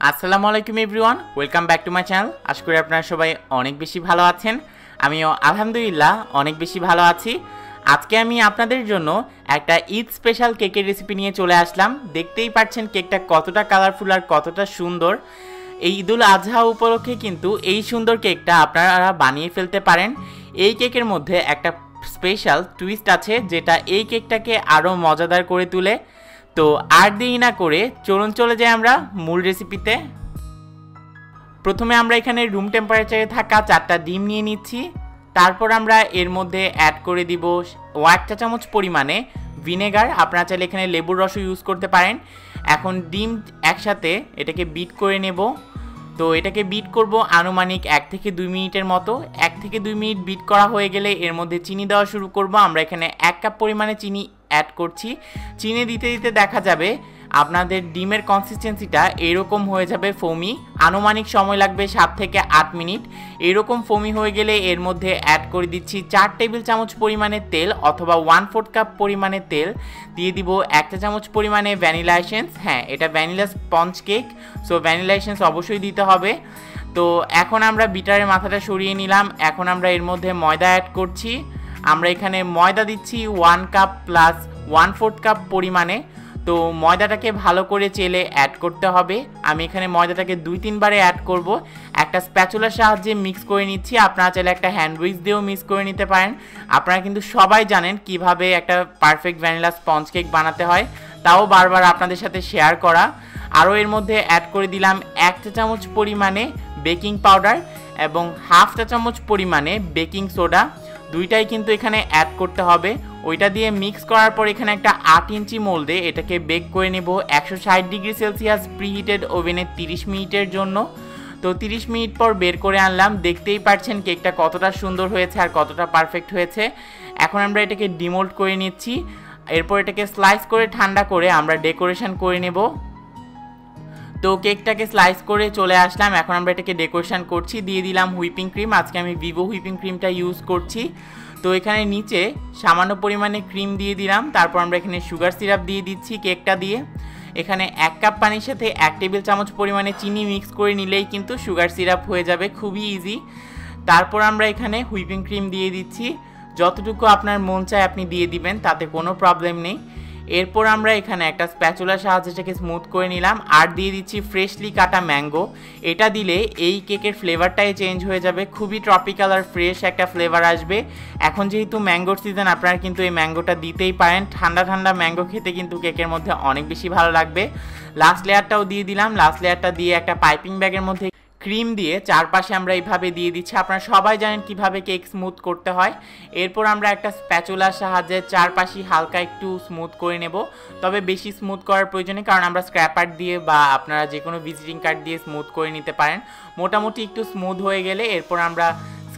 আসসালামু আলাইকুম everyone, welcome back to my channel. আশা করি আপনারা সবাই অনেক বেশি ভালো আছেন। আমিও আলহামদুলিল্লাহ অনেক বেশি ভালো আছি। আজকে আমি আপনাদের জন্য একটা ঈদ স্পেশাল কেকের রেসিপি নিয়ে চলে আসলাম। দেখতেই পাচ্ছেন কেকটা কতটা কালারফুল আর কতটা সুন্দর। এই ঈদুল আজহা উপলক্ষে কিন্তু এই সুন্দর কেকটা আপনারা বানিয়ে ফেলতে পারেন। এই কেকের মধ্যে একটা স্পেশাল টুইস্ট আছে যেটা এই কেকটাকে আরও মজাদার করে তোলে। তো আর দেরি না করে চলুন চলে যাই আমরা মূল রেসিপিতে। প্রথমে আমরা এখানে রুম টেম্পারেচারে থাকা 4টা ডিম নিয়ে নিচ্ছি। তারপর আমরা এর মধ্যে অ্যাড করে দিব 1 চা চামচ পরিমাণে ভিনেগার। আপনারা চাইলে এখানে লেবুর রসও ইউজ করতে পারেন। এখন ডিম একসাথে এটাকে বিট করে নেব। তো এটাকে বিট করব আনুমানিক 1 থেকে 2 মিনিটের মতো। 1 থেকে 2 মিনিট বিট করা হয়ে গেলে এর মধ্যে চিনি দেওয়া শুরু করব। আমরা এখানে 1 কাপ পরিমাণে চিনি অ্যাড করছি। চিনি দিতে দিতে দেখা যাবে আপনাদের ডিমের কনসিস্টেন্সিটা এরকম হয়ে যাবে ফোমি। আনুমানিক সময় লাগবে 7 থেকে 8 মিনিট। এরকম ফোমি হয়ে গেলে এর মধ্যে অ্যাড করে দিচ্ছি 4 টেবিল চামচ পরিমাণে তেল অথবা 1/4 কাপ পরিমাণে তেল। দিয়ে দিব 1 চা চামচ পরিমাণে ভ্যানিলা এসেন্স। হ্যাঁ, এটা vanilla sponge cake, so vanilla essence অবশ্যই দিতে হবে। তো এখন আমরা বিটারের মাথাটা সরিয়ে নিলাম। এখন আমরা এর মধ্যে ময়দা অ্যাড করছি। আমরা এখানে ময়দা দিচ্ছি 1 কাপ প্লাস 1/4 কাপ পরিমাণে। তো ময়দাটাকে ভালো করে চেলে অ্যাড করতে হবে। আমি এখানে ময়দাটাকে 2-3 বারে অ্যাড করব। একটা স্প্যাচুলার সাহায্যে মিক্স করে নিচ্ছি। আপনারা চাইলে একটা হ্যান্ড উইক্স দিয়েও মিক্স করে নিতে পারেন। আপনারা কিন্তু সবাই জানেন কিভাবে একটা পারফেক্ট ভ্যানিলা স্পঞ্জ কেক বানাতে হয়, তাও বারবার আপনাদের সাথে শেয়ার করা। আরও এর মধ্যে অ্যাড করে দিলাম 1 চা চামচ পরিমাণে বেকিং পাউডার এবং 1/2 চা চামচ পরিমাণে বেকিং সোডা। দুইটাই কিন্তু এখানে অ্যাড করতে হবে। ওইটা দিয়ে মিক্স করার পর এখানে একটা 8 ইঞ্চি মোল্ডে এটাকে বেক করে নেব 160 ডিগ্রি সেলসিয়াস প্রিহিটেড ওভেনে 30 মিনিটের জন্য। তো 30 মিনিট পর বের করে আনলাম। দেখতেই পাচ্ছেন কেকটা কতটা সুন্দর হয়েছে আর কতটা পারফেক্ট হয়েছে। এখন আমরা এটাকে ডিমোল্ড করে নিচ্ছি। এরপর এটাকে স্লাইস করে ঠান্ডা করে আমরা ডেকোরেশন করে নেব। তো কেকটাকে স্লাইস করে চলে আসলাম। এখন আমরা এটাকে ডেকোরেশন করছি। দিয়ে দিলাম হুইপিং ক্রিম। আজকে আমি ভিভো হুইপিং ক্রিমটা ইউজ করছি। তো এখানে নিচে সামান্য পরিমাণে ক্রিম দিয়ে দিলাম। তারপর আমরা এখানে সুগার সিরাপ দিয়ে দিচ্ছি কেকটা দিয়ে। এখানে 1 কাপ পানির সাথে 1 টেবিল চামচ পরিমাণে চিনি মিক্স করে নিলেই কিন্তু সুগার সিরাপ হয়ে যাবে, খুবই ইজি। তারপর আমরা এখানে হুইপিং ক্রিম দিয়ে দিচ্ছি। যতটুকু আপনার মন চায় আপনি দিয়ে দিবেন, তাতে কোনো প্রবলেম নেই। এরপর আমরা এখানে একটা স্প্যাচুলার সাহায্যে এটাকে স্মুথ করে নিলাম আর দিয়ে দিচ্ছি ফ্রেশলি কাটা ম্যাঙ্গো। এটা দিলে এই কেকের ফ্লেভারটাই চেঞ্জ হয়ে যাবে, খুবই ট্রপিক্যাল আর ফ্রেশ একটা ফ্লেভার আসবে। এখন যেহেতু ম্যাঙ্গোর সিজন, আপনারা কিন্তু এই ম্যাঙ্গোটা দিতেই পারেন। ঠান্ডা ঠান্ডা ম্যাঙ্গো খেতে কিন্তু কেকের মধ্যে অনেক বেশি ভালো লাগবে। লাস্ট লেয়ারটাও দিয়ে দিলাম। লাস্ট লেয়ারটা দিয়ে একটা পাইপিং ব্যাগের মধ্যে ক্রিম দিয়ে চারপাশে আমরা এইভাবে দিয়ে দিচ্ছি। আপনারা সবাই জানেন কিভাবে কেক স্মুথ করতে হয়। এরপর আমরা একটা স্প্যাচুলার সাহায্যে চারপাশে হালকা একটু স্মুথ করে নেব, তবে বেশি স্মুথ করার প্রয়োজন নেই, কারণ আমরা স্ক্র্যাপার দিয়ে বা আপনারা যে কোনো ভিজিটিং কার্ড দিয়ে স্মুথ করে নিতে পারেন। মোটামুটি একটু স্মুথ হয়ে গেলে এরপর আমরা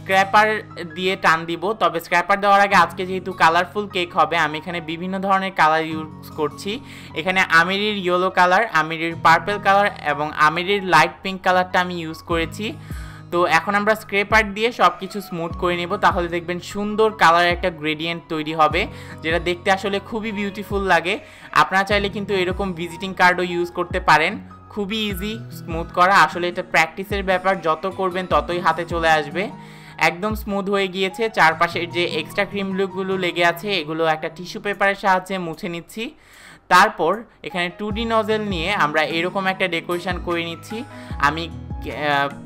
স্ক্র্যাপার দিয়ে টান দিব। তবে স্ক্র্যাপার দেওয়ার আগে আজকে যেহেতু কালারফুল কেক হবে, আমি এখানে বিভিন্ন ধরনের কালার ইউজ করছি। এখানে আমিরির ইয়েলো কালার, আমিরির পার্পল কালার এবং আমিরির লাইট পিঙ্ক কালারটা আমি ইউজ করেছি। তো এখন আমরা স্ক্র্যাপার দিয়ে সব কিছু স্মুথ করে নেব, তাহলে দেখবেন সুন্দর কালার একটা গ্রেডিয়েন্ট তৈরি হবে, যেটা দেখতে আসলে খুবই বিউটিফুল লাগে। আপনারা চাইলে কিন্তু এরকম ভিজিটিং কার্ডও ইউজ করতে পারেন। খুবই ইজি স্মুথ করা, আসলে এটা প্র্যাকটিসের ব্যাপার, যত করবেন ততই হাতে চলে আসবে। একদম স্মুথ হয়ে গিয়েছে। চারপাশের যে এক্সট্রা ক্রিমগুলো লেগে আছে এগুলো একটা টিস্যু পেপারের সাহায্যে মুছে নিচ্ছি। তারপর এখানে 2D নজেল নিয়ে আমরা এরকম একটা ডেকোরেশন করে নিচ্ছি। আমি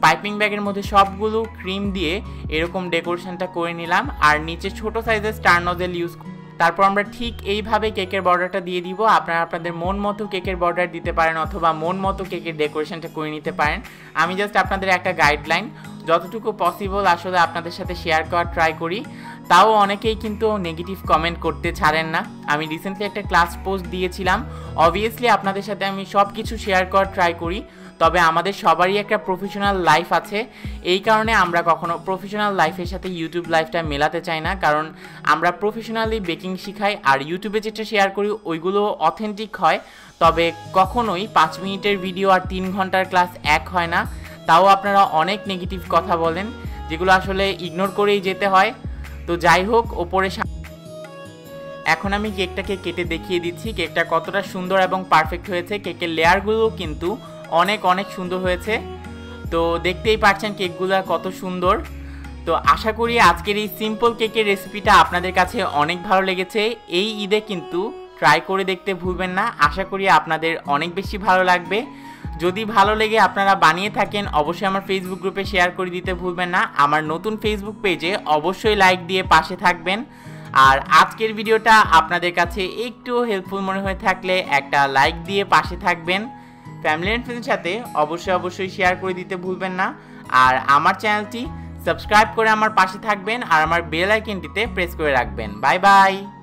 পাইপিং ব্যাগের মধ্যে সবগুলো ক্রিম দিয়ে এরকম ডেকোরেশনটা করে নিলাম আর নিচে ছোট সাইজের স্টার নজেল ইউজ। তারপর আমরা ঠিক এইভাবে কেকের বর্ডারটা দিয়ে দিব। আপনারা আপনাদের মন মতো কেকের বর্ডার দিতে পারেন অথবা মন মতো কেকের ডেকোরেশনটা করে নিতে পারেন। আমি জাস্ট আপনাদের একটা গাইডলাইন, যতটুকু পসিবল আসলে আপনাদের সাথে শেয়ার করার ট্রাই করি। তাও অনেকেই কিন্তু নেগেটিভ কমেন্ট করতে ছাড়েন না। আমি রিসেন্টলি একটা ক্লাস পোস্ট দিয়েছিলাম। অবভিয়াসলি আপনাদের সাথে আমি সব কিছু শেয়ার করার ট্রাই করি, তবে আমাদের সবারই একটা প্রফেশনাল লাইফ আছে। এই কারণে আমরা কখনো প্রফেশনাল লাইফের সাথে ইউটিউব লাইফটা মেলাতে চাই না, কারণ আমরা প্রফেশনালি বেকিং শিখাই আর ইউটিউবে যেটা শেয়ার করি ওইগুলো অথেন্টিক হয়। তবে কখনোই 5 মিনিটের ভিডিও আর 3 ঘন্টার ক্লাস এক হয় না। তাও আপনারা অনেক নেগেটিভ কথা বলেন, যেগুলো আসলে ইগনোর করেই যেতে হয়। তো যাই হোক, ওপরে এখন আমি কেকটাকে কেটে দেখিয়ে দিচ্ছি কেকটা কতটা সুন্দর এবং পারফেক্ট হয়েছে। কেকের লেয়ারগুলো কিন্তু অনেক অনেক সুন্দর হয়েছে। তো দেখতেই পাচ্ছেন কেকগুলো কত সুন্দর। তো আশা করি আজকের এই সিম্পল কেকের রেসিপিটা আপনাদের কাছে অনেক ভালো লেগেছে। এই ঈদে কিন্তু ট্রাই করে দেখতে ভুলবেন না, আশা করি আপনাদের অনেক বেশি ভালো লাগবে। যদি ভালো লেগে আপনারা বানিয়ে থাকেন অবশ্যই আমার ফেসবুক গ্রুপে শেয়ার করে দিতে ভুলবেন না। আমার নতুন ফেসবুক পেজে অবশ্যই লাইক দিয়ে পাশে থাকবেন। আর আজকের ভিডিওটা আপনাদের কাছে একটু হেল্পফুল মনে হয়ে থাকলে একটা লাইক দিয়ে পাশে থাকবেন। ফ্যামিলি অ্যান্ড ফ্রেন্ডসের সাথে অবশ্যই শেয়ার করে দিতে ভুলবেন না। আর আমার চ্যানেলটি সাবস্ক্রাইব করে আমার পাশে থাকবেন আর আমার বেল আইকনটিতে প্রেস করে রাখবেন। Bye bye.